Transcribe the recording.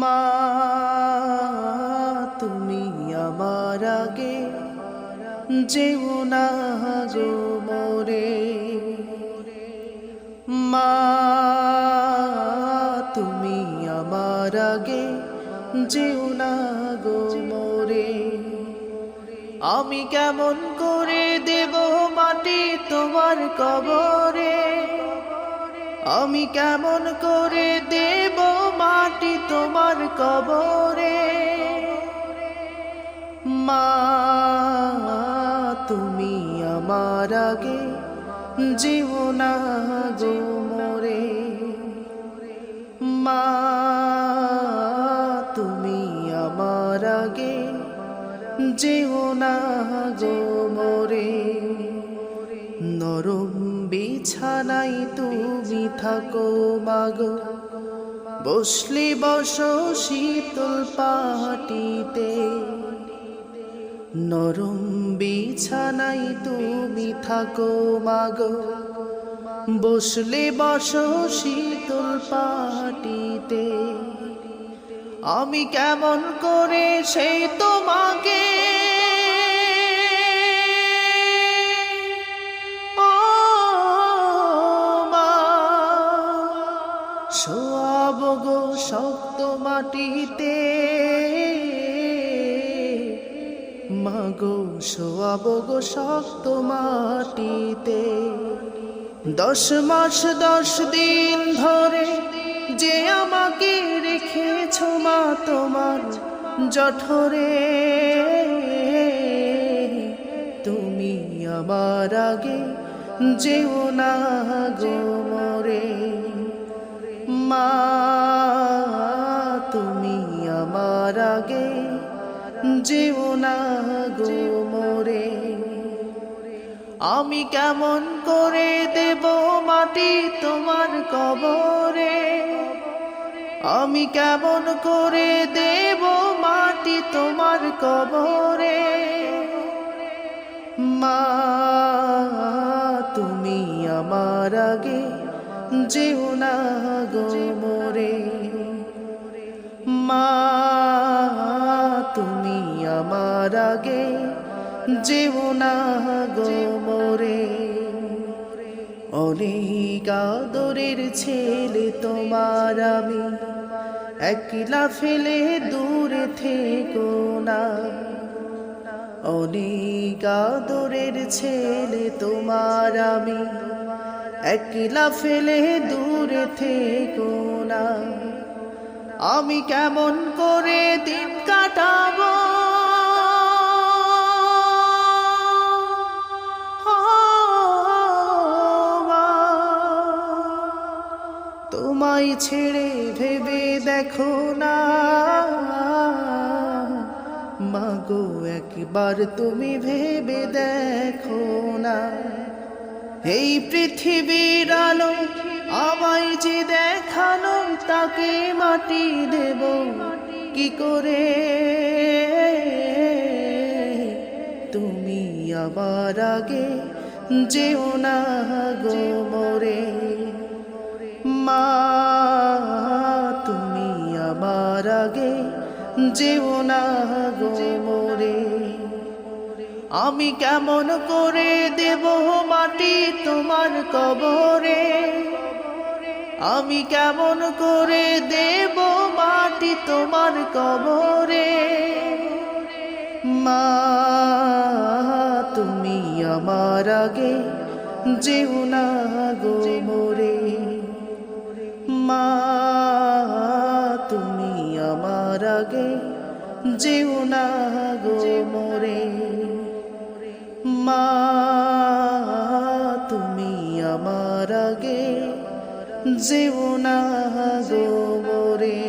মা তুমি আমার আগে যেও না গো মোরে, মা তুমি আমার আগে যেও না গো মোরে। আমি কেমন করে দেব মাটি তোমার কবরে, আমি কেমন করে দেব মাটি তোমার কবরে। মা তুমি আমার আগে যেও না গো মোরে, মা তুমি আমার আগে যেও না গো মোরে। নরম বিছানায় তুমি থাকো মাগো, বসলে বসো শীতল পাটিতে। নরম বিছানায় তুমি থাকো মাগো, বসলে বসো শীতল পাটিতে। আমি কেমন করে সেই তোমাকে শোয়াব গো শক্ত মাটিতে, মাগো শোয়াব গো শক্ত মাটিতে। 10 মাস 10 দিন ধরে যে আমাকে রেখেছ মা তোমার জঠরে, তুমি আমার আগে যেও না গো মোরে। মা তুমি আমার আগে যেও না গো মোরে। আমি কেমন করে দেব মাটি তোমার কবরে, আমি কেমন করে দেব মাটি তোমার কবরে। মা তুমি আমার আগে যেও না গো মোরে, মা তুমি আমার আগে যেও না গো মোরে। অনেক আদরের ছেলে তোমার আমি, একলা ফেলে দূরে থেকো না। অনেক আদরের ছেলে তোমার আমি, একলা ফেলে দূরে থেকো না। আমি কেমন করে দিন কাটাবো, তোমায় ছেড়ে ভেবে দেখো না। মাগো একবার তুমি ভেবে দেখো না, এই পৃথিবীর আলো আমায় যে দেখানো, তাকে মাটি দেব কি করে। তুমি আমার আগে যেও না গো মোরে, মা তুমি আমার আগে যেও না গো মোরে। আমি কেমন করে দেব মাটি তোমার কবরে, আমি কেমন করে দেব মাটি তোমার কবরে। মা তুমি আমার আগে যেও না গো মোরে, মা তুমি আমার আগে যেও না গো মোরে। মা তুমি আমার আগে যেও না গো মোরে।